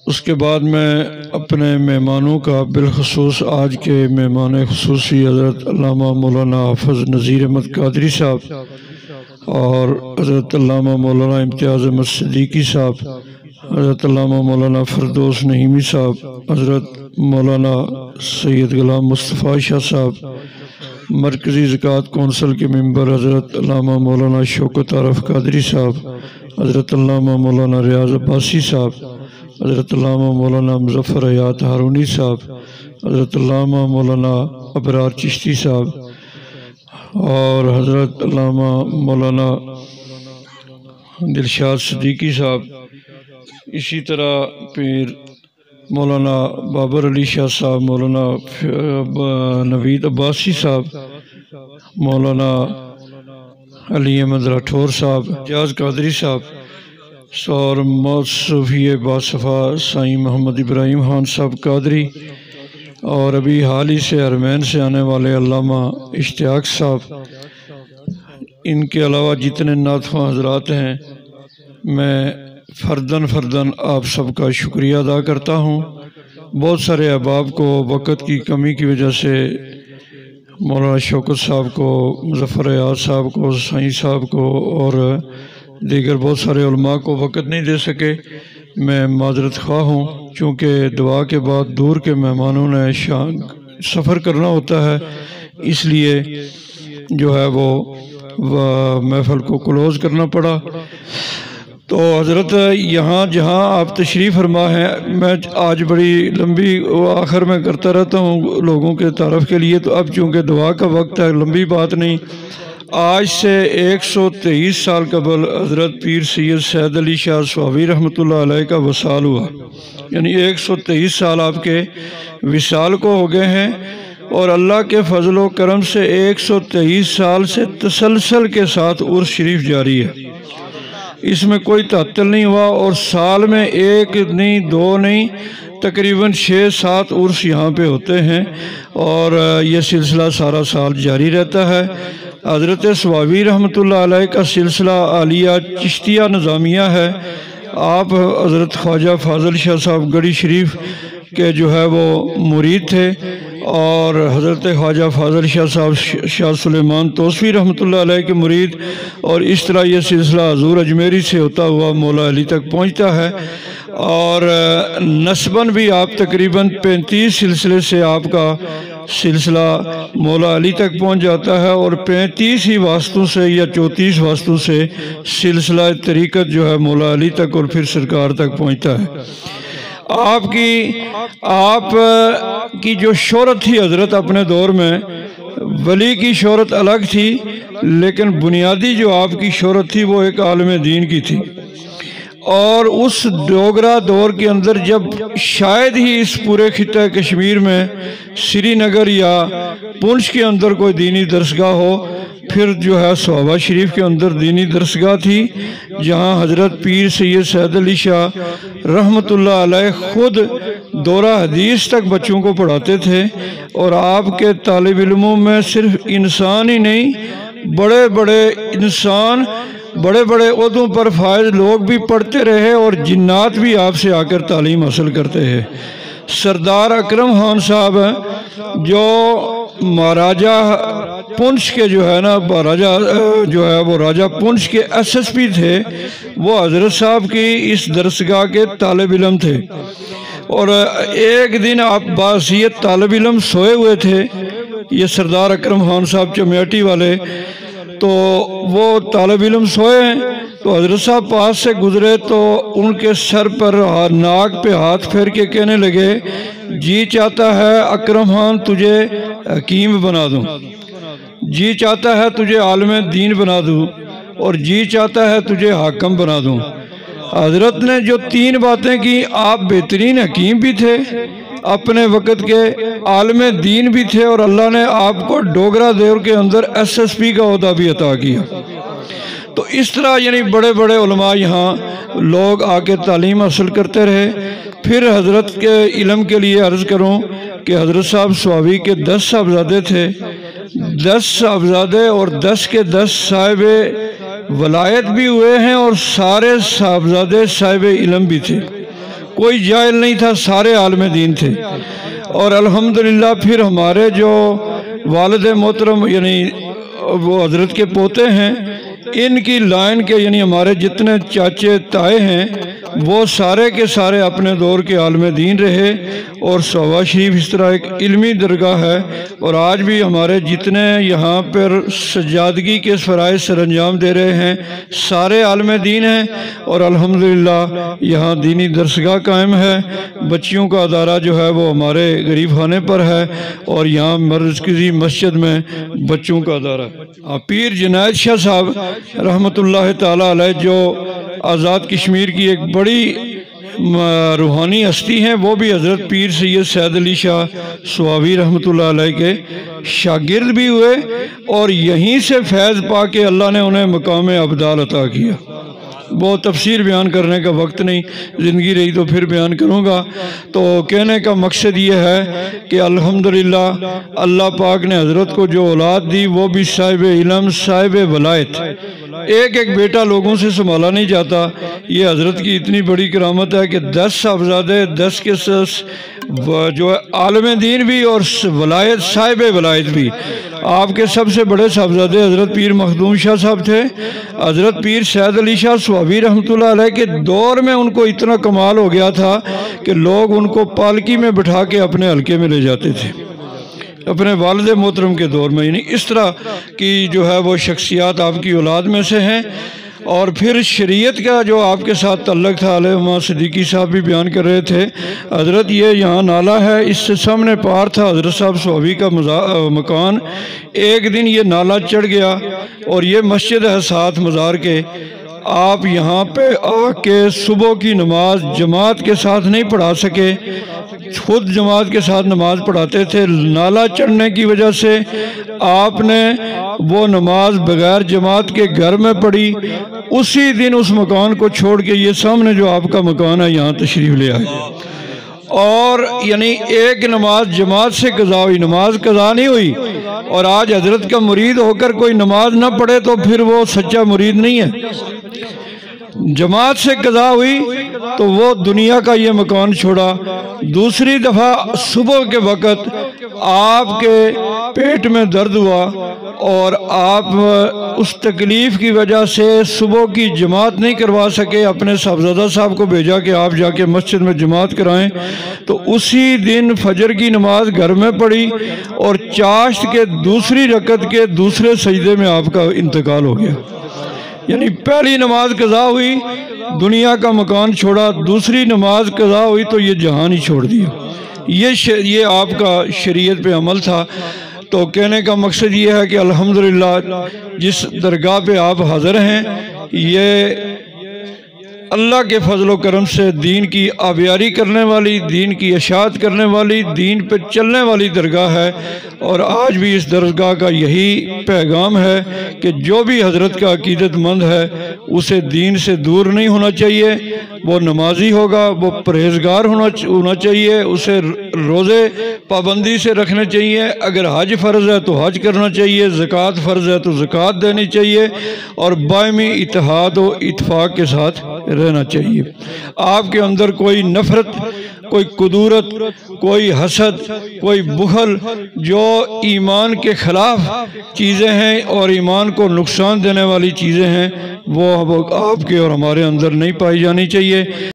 اس کے بعد میں اپنے مہمانوں کا بالخصوص آج کے مہمان خصوصی حضرت علامہ مولانا حافظ نذیر احمد قادری صاحب اور حضرت علامہ مولانا امتیاز احمد صدیقی صاحب، حضرت علامہ مولانا فردوس نعیمی صاحب، حضرت مولانا سید غلام مصطفیٰ شاہ صاحب، مرکزی زکوٰۃ کونسل کے ممبر حضرت علامہ مولانا شوکت عارف قادری صاحب، حضرت علامہ مولانا ریاض عباسی صاحب، حضرت علامہ مولانا مظفر حیات ہارونی صاحب، حضرت علامہ مولانا ابرار چشتی صاحب اور حضرت علامہ مولانا دلشاد صدیقی صاحب، اسی طرح پھر مولانا بابر علی شاہ صاحب، مولانا نوید عباسی صاحب، مولانا علی احمد راٹھور صاحب، جاز قادری صاحب اور موصوفی باصفا سائیں محمد ابراہیم خان صاحب قادری، اور ابھی حال ہی سے حرمین سے آنے والے علامہ اشتیاق صاحب، ان کے علاوہ جتنے نعت خواں حضرات ہیں، میں فرداً آپ سب کا شکریہ ادا کرتا ہوں۔ بہت سارے احباب کو وقت کی کمی کی وجہ سے، مولانا شوکت صاحب کو، مظفر حیات صاحب کو، سائیں صاحب کو اور دیگر بہت سارے علماء کو وقت نہیں دے سکے۔ میں معذرت خواہ ہوں، چونکہ دعا کے بعد دور کے مہمانوں نے سفر کرنا ہوتا ہے، اس لیے جو ہے وہ محفل کو کلوز کرنا پڑا۔ تو حضرت یہاں جہاں آپ تشریف فرما ہیں، میں آج بڑی لمبی آخر میں کرتا رہتا ہوں لوگوں کے تعارف کے لیے، تو اب چونکہ دعا کا وقت ہے، لمبی بات نہیں۔ آج سے 123 سال قبل حضرت پیر سید سید علی شاہ صوابی رحمۃ اللہ علیہ کا وصال ہوا، یعنی 123 سال آپ کے وصال کو ہو گئے ہیں، اور اللہ کے فضل و کرم سے 123 سال سے تسلسل کے ساتھ عرس شریف جاری ہے۔ اس میں کوئی تعطل نہیں ہوا، اور سال میں ایک نہیں، دو نہیں، تقریباً 6-7 عرس یہاں پہ ہوتے ہیں، اور یہ سلسلہ سارا سال جاری رہتا ہے۔ حضرت صوابی رحمۃ اللہ علیہ کا سلسلہ عالیہ چشتیہ نظامیہ ہے۔ آپ حضرت خواجہ فاضل شاہ صاحب گڑھی شریف کے جو ہے وہ مرید تھے، اور حضرت خواجہ فاضل شاہ صاحب شاہ سلیمان توسوی رحمۃ اللہ علیہ کے مرید، اور اس طرح یہ سلسلہ حضور اجمیری سے ہوتا ہوا مولا علی تک پہنچتا ہے، اور نسباً بھی آپ تقریباً 35 سلسلے سے آپ کا سلسلہ مولا علی تک پہنچ جاتا ہے، اور 35 ہی واسطوں سے یا 34 واسطوں سے سلسلہ طریقت جو ہے مولا علی تک اور پھر سرکار تک پہنچتا ہے۔ آپ کی جو شہرت تھی حضرت اپنے دور میں، ولی کی شہرت الگ تھی، لیکن بنیادی جو آپ کی شہرت تھی وہ ایک عالم دین کی تھی، اور اس ڈوگرا دور کے اندر جب شاید ہی اس پورے خطہ کشمیر میں سری نگر یا پونچھ کے اندر کوئی دینی درسگاہ ہو، پھر جو ہے صوابہ شریف کے اندر دینی درسگاہ تھی، جہاں حضرت پیر سید سید علی شاہ رحمۃ اللہ علیہ خود دورہ حدیث تک بچوں کو پڑھاتے تھے، اور آپ کے طالب علموں میں صرف انسان ہی نہیں، بڑے بڑے انسان، بڑے بڑے عہدوں پر فائز لوگ بھی پڑھتے رہے، اور جنات بھی آپ سے آ کر تعلیم حاصل کرتے ہیں۔ سردار اکرم خان صاحب جو مہاراجہ پونچھ کے جو ہے نا وہ راجہ پونچھ کے ایس ایس پی تھے، وہ حضرت صاحب کی اس درسگاہ کے طالب علم تھے، اور ایک دن آپ باحثیت طالب علم سوئے ہوئے تھے، یہ سردار اکرم خان صاحب چمیاٹی والے، تو وہ طالب علم سوئے ہیں، تو حضرت صاحب پاس سے گزرے تو ان کے سر پر ناک پہ ہاتھ پھیر کے کہنے لگے، جی چاہتا ہے اکرم خان تجھے حکیم بنا دوں، جی چاہتا ہے تجھے عالم دین بنا دوں، اور جی چاہتا ہے تجھے حاکم بنا دوں۔ حضرت نے جو 3 باتیں کی، آپ بہترین حکیم بھی تھے، اپنے وقت کے عالم دین بھی تھے، اور اللہ نے آپ کو ڈوگرا دور کے اندر ایس ایس پی کا عہدہ بھی عطا کیا۔ تو اس طرح یعنی بڑے بڑے علماء یہاں لوگ آ کے تعلیم حاصل کرتے رہے۔ پھر حضرت کے علم کے لیے عرض کروں کہ حضرت صاحب صوابی کے 10 صاحبزادے تھے، 10 صاحبزادے اور 10 کے 10 صاحب ولایت بھی ہوئے ہیں، اور سارے صاحبزادے صاحب علم بھی تھے۔ کوئی جاہل نہیں تھا، سارے عالم دین تھے۔ اور الحمدللہ پھر ہمارے جو والد محترم یعنی وہ حضرت کے پوتے ہیں، ان کی لائن کے یعنی ہمارے جتنے چاچے تائے ہیں وہ سارے کے سارے اپنے دور کے عالم دین رہے، اور صوبہ شریف اس طرح ایک علمی درگاہ ہے، اور آج بھی ہمارے جتنے یہاں پر سجادگی کے فرائض سر انجام دے رہے ہیں سارے عالم دین ہیں، اور الحمدللہ یہاں دینی درسگاہ قائم ہے۔ بچیوں کا ادارہ جو ہے وہ ہمارے غریب خانے پر ہے، اور یہاں مرکزی مسجد میں بچوں کا ادارہ ہے۔ پیر جنید شاہ صاحب رحمۃ اللہ تعالیٰ علیہ جو آزاد کشمیر کی ایک بڑی روحانی ہستی ہیں، وہ بھی حضرت پیر سید سید علی شاہ سواوی رحمۃ اللہ علیہ کے شاگرد بھی ہوئے، اور یہیں سے فیض پا کے اللہ نے انہیں مقام ابدال عطا کیا۔ بہت تفصیل بیان کرنے کا وقت نہیں، زندگی رہی تو پھر بیان کروں گا۔ تو کہنے کا مقصد یہ ہے کہ الحمدللہ اللہ پاک نے حضرت کو جو اولاد دی وہ بھی صاحب علم، صاحب ولایت، ایک ایک بیٹا لوگوں سے سنبھالا نہیں جاتا۔ یہ حضرت کی اتنی بڑی کرامت ہے کہ 10 صاحبزادے، 10 کے 10 جو ہے عالم دین بھی اور ولایت، صاحب ولایت بھی۔ آپ کے سب سے بڑے صاحبزادے حضرت پیر مخدوم شاہ صاحب تھے۔ حضرت پیر سید علی شاہ سواوی رحمۃ اللہ علیہ کے دور میں ان کو اتنا کمال ہو گیا تھا کہ لوگ ان کو پالکی میں بٹھا کے اپنے حلقے میں لے جاتے تھے، اپنے والد محترم کے دور میں۔ یعنی اس طرح کی جو ہے وہ شخصیات آپ کی اولاد میں سے ہیں۔ اور پھر شریعت کا جو آپ کے ساتھ تعلق تھا، علامہ صدیقی صاحب بھی بیان کر رہے تھے۔ حضرت یہ یہاں نالہ ہے، اس سے سامنے پار تھا حضرت صاحب سواوی کا مکان۔ ایک دن یہ نالہ چڑھ گیا اور یہ مسجد ہے ساتھ مزار کے۔ آپ یہاں پہ آ کے صبح کی نماز جماعت کے ساتھ نہیں پڑھا سکے، خود جماعت کے ساتھ نماز پڑھاتے تھے۔ نالہ چڑھنے کی وجہ سے آپ نے وہ نماز بغیر جماعت کے گھر میں پڑھی۔ اسی دن اس مکان کو چھوڑ کے یہ سامنے جو آپ کا مکان ہے یہاں تشریف لے آئے، اور یعنی ایک نماز جماعت سے قضا ہوئی، نماز قضا نہیں ہوئی۔ اور آج حضرت کا مرید ہو کر کوئی نماز نہ پڑھے تو پھر وہ سچا مرید نہیں ہے۔ جماعت سے قضا ہوئی تو وہ دنیا کا یہ مکان چھوڑا۔ دوسری دفعہ صبح کے وقت آپ کے پیٹ میں درد ہوا، اور آپ اس تکلیف کی وجہ سے صبح کی جماعت نہیں کروا سکے۔ اپنے صاحبزادہ صاحب کو بھیجا کہ آپ جا کے مسجد میں جماعت کرائیں، تو اسی دن فجر کی نماز گھر میں پڑھی، اور چاشت کے دوسری رکعت کے دوسرے سجدے میں آپ کا انتقال ہو گیا۔ یعنی پہلی نماز قضا ہوئی، دنیا کا مکان چھوڑا، دوسری نماز قضا ہوئی تو یہ جہان ہی چھوڑ دیا۔ یہ آپ کا شریعت پہ عمل تھا۔ تو کہنے کا مقصد یہ ہے کہ الحمدللہ جس درگاہ پہ آپ حاضر ہیں، یہ اللہ کے فضل و کرم سے دین کی آبیاری کرنے والی، دین کی اشاعت کرنے والی، دین پہ چلنے والی درگاہ ہے۔ اور آج بھی اس درگاہ کا یہی پیغام ہے کہ جو بھی حضرت کا عقیدت مند ہے اسے دین سے دور نہیں ہونا چاہیے۔ وہ نمازی ہوگا، وہ پرہیزگار ہونا چاہیے، اسے روزے پابندی سے رکھنے چاہیے۔ اگر حج فرض ہے تو حج کرنا چاہیے، زکوٰۃ فرض ہے تو زکوٰۃ دینی چاہیے، اور باہمی اتحاد و اتفاق کے ساتھ رہنا چاہیے۔ آپ کے اندر کوئی نفرت، کوئی کدورت، کوئی حسد، کوئی بخل، جو ایمان کے خلاف چیزیں ہیں اور ایمان کو نقصان دینے والی چیزیں ہیں، وہ آپ کے اور ہمارے اندر نہیں پائی جانی چاہیے۔